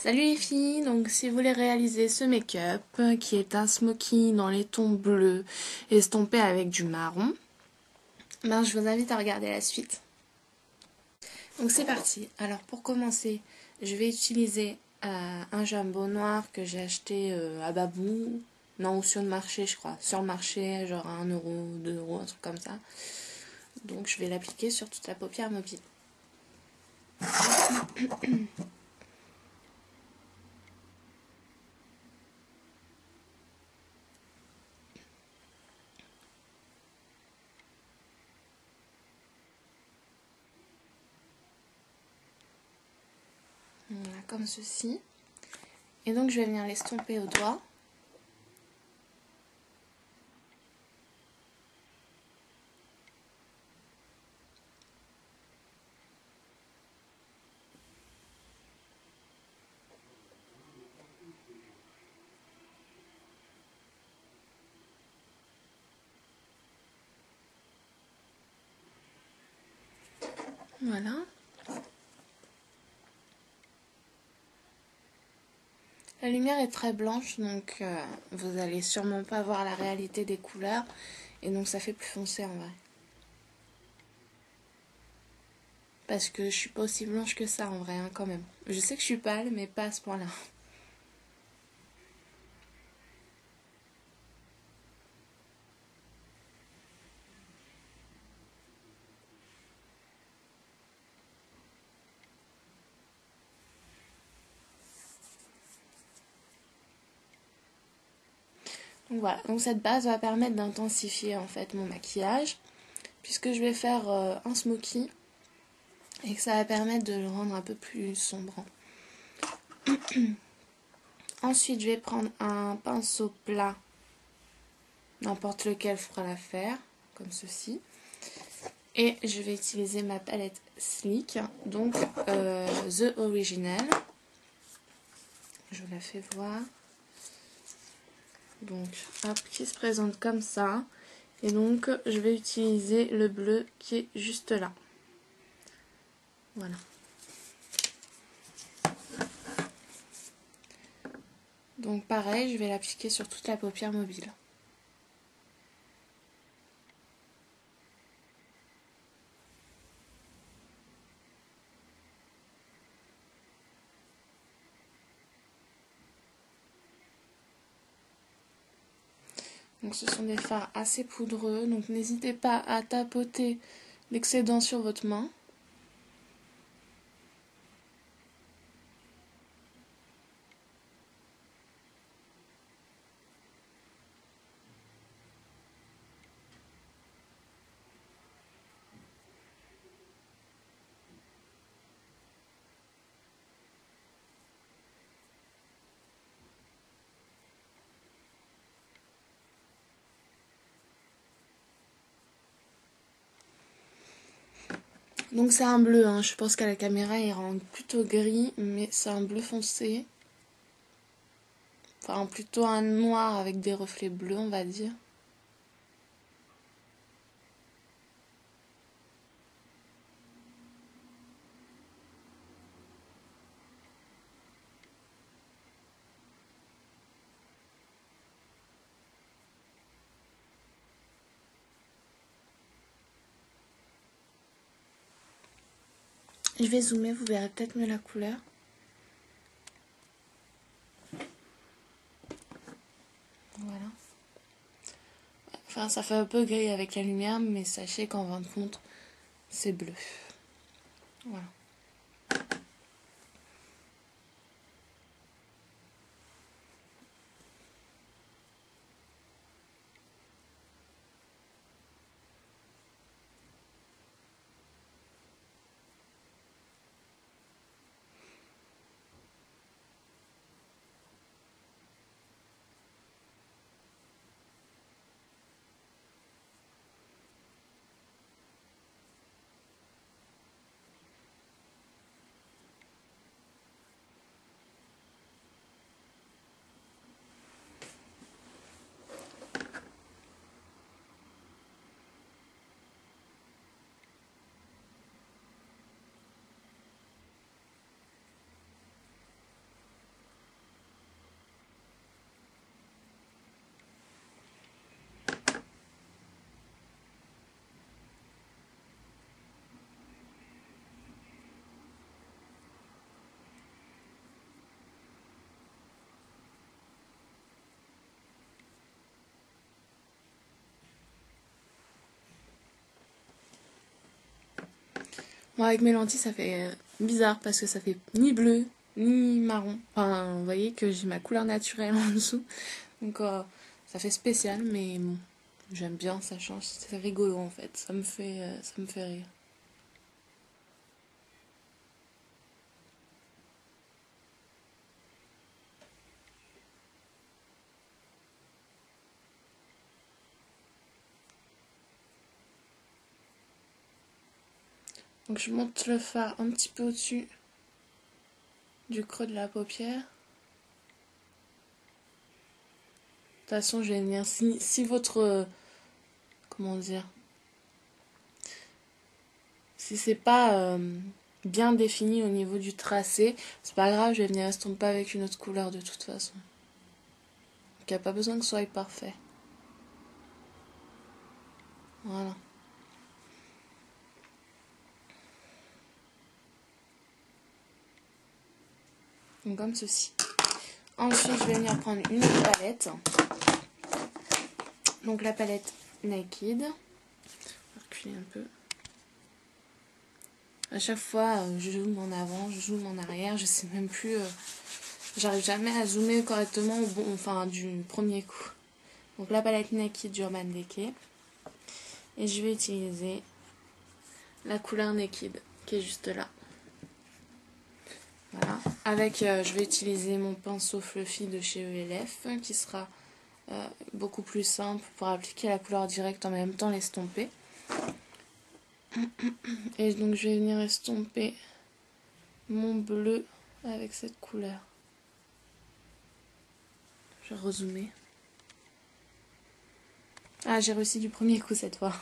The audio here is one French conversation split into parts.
Salut les filles, donc si vous voulez réaliser ce make-up qui est un smoky dans les tons bleus estompé avec du marron, ben je vous invite à regarder la suite. Donc c'est parti. Alors pour commencer, je vais utiliser un jumbo noir que j'ai acheté à Babou, non, ou sur le marché je crois, sur le marché genre à 1 euro, 2 euros, un truc comme ça. Donc je vais l'appliquer sur toute la paupière mobile. Voilà, comme ceci. Et donc je vais venir l'estomper au doigt. Voilà. La lumière est très blanche, donc vous allez sûrement pas voir la réalité des couleurs, et donc ça fait plus foncé en vrai. Parce que je suis pas aussi blanche que ça en vrai, hein, quand même. Je sais que je suis pâle, mais pas à ce point-là. Donc voilà, donc cette base va permettre d'intensifier en fait mon maquillage, puisque je vais faire un smoky, et que ça va permettre de le rendre un peu plus sombre. Ensuite, je vais prendre un pinceau plat, n'importe lequel fera l'affaire, comme ceci. Et je vais utiliser ma palette Sleek, donc The Original. Je vous la fais voir. Donc, hop, qui se présente comme ça. Et donc, je vais utiliser le bleu qui est juste là. Voilà. Donc, pareil, je vais l'appliquer sur toute la paupière mobile. Donc, ce sont des fards assez poudreux. Donc, n'hésitez pas à tapoter l'excédent sur votre main. Donc c'est un bleu, hein. Je pense qu'à la caméra il rend plutôt gris, mais c'est un bleu foncé. Enfin plutôt un noir avec des reflets bleus, on va dire. Je vais zoomer, vous verrez peut-être mieux la couleur. Voilà. Enfin ça fait un peu gris avec la lumière, mais sachez qu'en fin de compte, c'est bleu. Voilà. Bon, avec mes lentilles, ça fait bizarre parce que ça fait ni bleu, ni marron. Enfin, vous voyez que j'ai ma couleur naturelle en dessous. Donc, ça fait spécial, mais bon, j'aime bien, ça change. C'est rigolo en fait. Ça me fait rire. Donc, je monte le fard un petit peu au-dessus du creux de la paupière. De toute façon, je vais venir. Si votre. Comment dire? Si c'est pas bien défini au niveau du tracé, c'est pas grave, je vais venir estomper avec une autre couleur de toute façon. Donc, il n'y a pas besoin que ce soit parfait. Voilà. Donc, comme ceci. Ensuite, je vais venir prendre une autre palette. Donc, la palette Naked. Je vais reculer un peu. À chaque fois, je zoome en avant, je zoome en arrière, je sais même plus. J'arrive jamais à zoomer correctement du premier coup. Donc, la palette Naked d'Urban Decay. Et je vais utiliser la couleur Naked qui est juste là. Voilà. Avec, je vais utiliser mon pinceau Fluffy de chez ELF qui sera beaucoup plus simple pour appliquer la couleur directe en même temps l'estomper. Et donc je vais venir estomper mon bleu avec cette couleur. Je vais rezoomer. Ah, j'ai réussi du premier coup cette fois.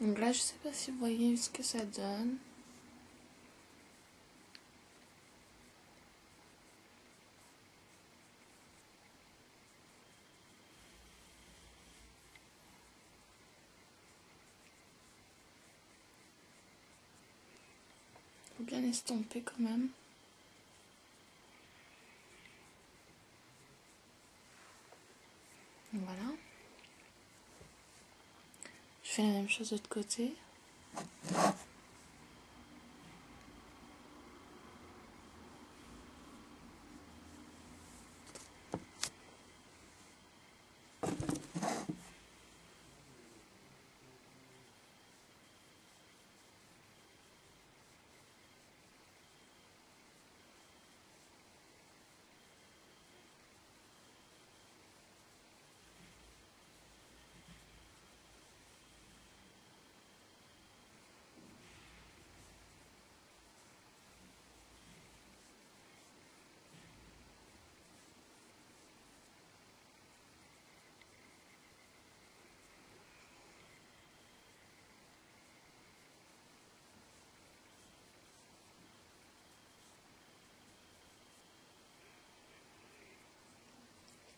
Donc là, je sais pas si vous voyez ce que ça donne. Faut bien estomper quand même. Voilà. Je fais la même chose de l'autre côté.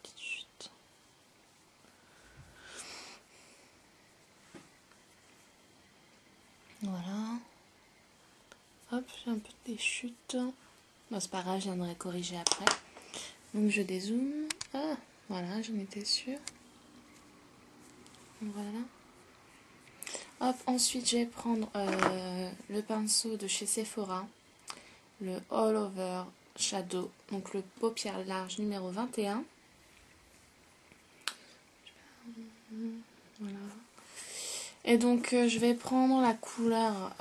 Petite chute. Voilà. Hop, j'ai un peu des chutes. Bon, c'est pas grave, je viendrai corriger après. Donc je dézoome. Ah, voilà, j'en étais sûre. Voilà. Hop, ensuite je vais prendre le pinceau de chez Sephora, le All Over Shadow, donc le paupière large numéro 21. Voilà. Et donc je vais prendre la couleur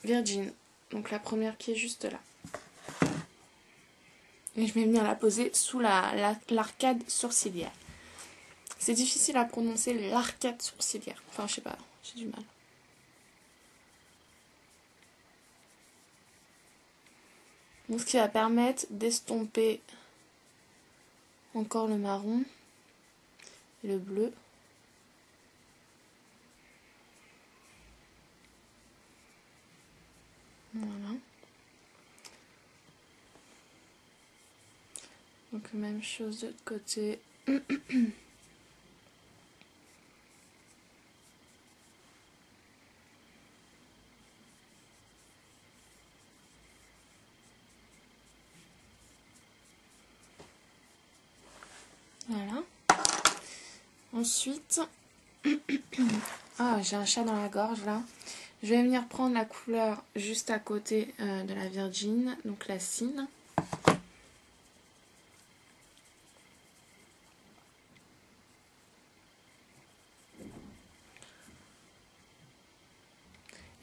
Virgin, donc la première qui est juste là. Et je vais venir la poser sous l'arcade sourcilière. C'est difficile à prononcer l'arcade sourcilière. Enfin, je sais pas, j'ai du mal. Donc, ce qui va permettre d'estomper encore le marron et le bleu. Voilà. Donc même chose de l'autre côté. Voilà. Ensuite, ah, j'ai un chat dans la gorge là. Je vais venir prendre la couleur juste à côté de la Virgin, donc la Cine.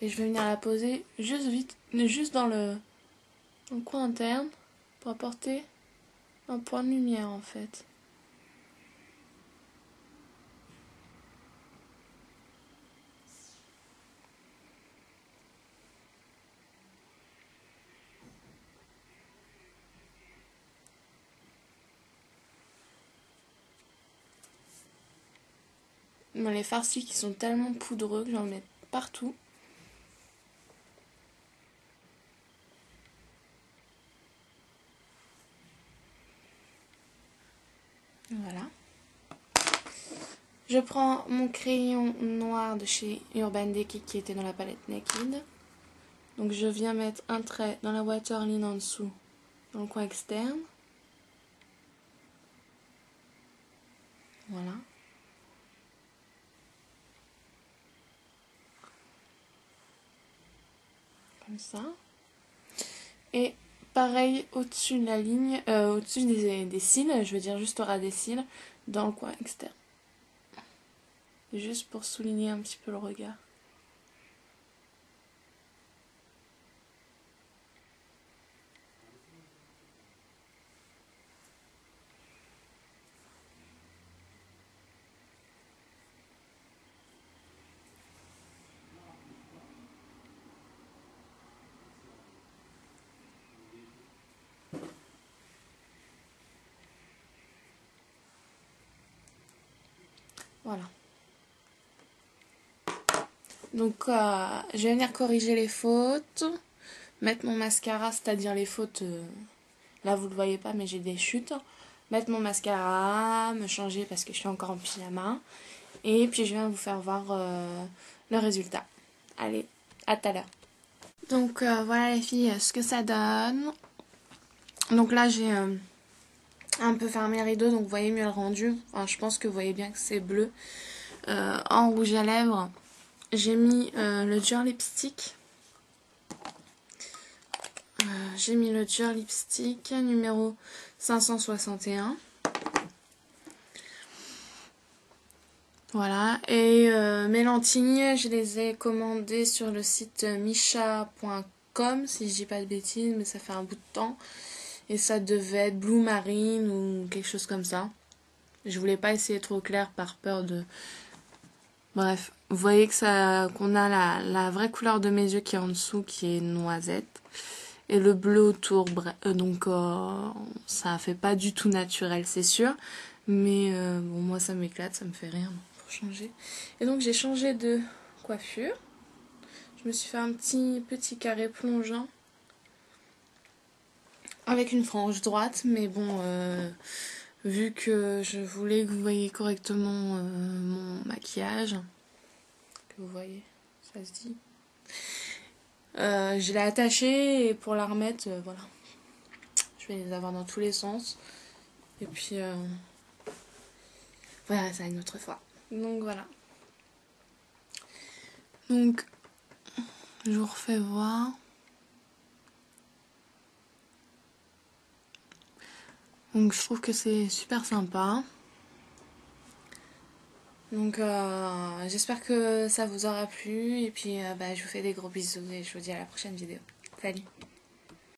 Et je vais venir la poser juste dans le coin interne pour apporter un point de lumière en fait. Les farcis qui sont tellement poudreux que j'en mets partout. Voilà. Je prends mon crayon noir de chez Urban Decay qui était dans la palette Naked. Donc je viens mettre un trait dans la waterline en dessous, dans le coin externe. Voilà. Comme ça. Et pareil au-dessus de la ligne, au-dessus des cils, je veux dire juste au ras des cils, dans le coin externe. Juste pour souligner un petit peu le regard. Voilà. Donc je vais venir corriger les fautes, mettre mon mascara, c'est-à-dire les fautes, là vous ne le voyez pas mais j'ai des chutes, mettre mon mascara, me changer parce que je suis encore en pyjama, et puis je viens vous faire voir le résultat. Allez, à tout à l'heure. Donc voilà les filles, ce que ça donne. Donc là j'ai un peu fermé le rideau, donc vous voyez mieux le rendu. Enfin, je pense que vous voyez bien que c'est bleu. En rouge à lèvres, j'ai mis le Dior Lipstick. J'ai mis le Dior Lipstick numéro 561. Voilà. Et mes lentilles, je les ai commandées sur le site misha.com, si je dis pas de bêtises, mais ça fait un bout de temps. Et ça devait être Blue Marine ou quelque chose comme ça. Je voulais pas essayer trop clair par peur de... Bref, vous voyez que qu'on a la vraie couleur de mes yeux qui est en dessous, qui est noisette. Et le bleu autour, donc ça fait pas du tout naturel, c'est sûr. Mais bon, moi ça m'éclate, ça me fait rien pour changer. Et donc j'ai changé de coiffure. Je me suis fait un petit carré plongeant avec une frange droite, mais bon, vu que je voulais que vous voyez correctement mon maquillage, que vous voyez, ça se dit, je l'ai attachée et pour la remettre, voilà, je vais les avoir dans tous les sens. Et puis, voilà, ça une autre fois. Donc voilà. Donc, je vous refais voir. Donc je trouve que c'est super sympa. Donc j'espère que ça vous aura plu. Et puis je vous fais des gros bisous et je vous dis à la prochaine vidéo. Salut!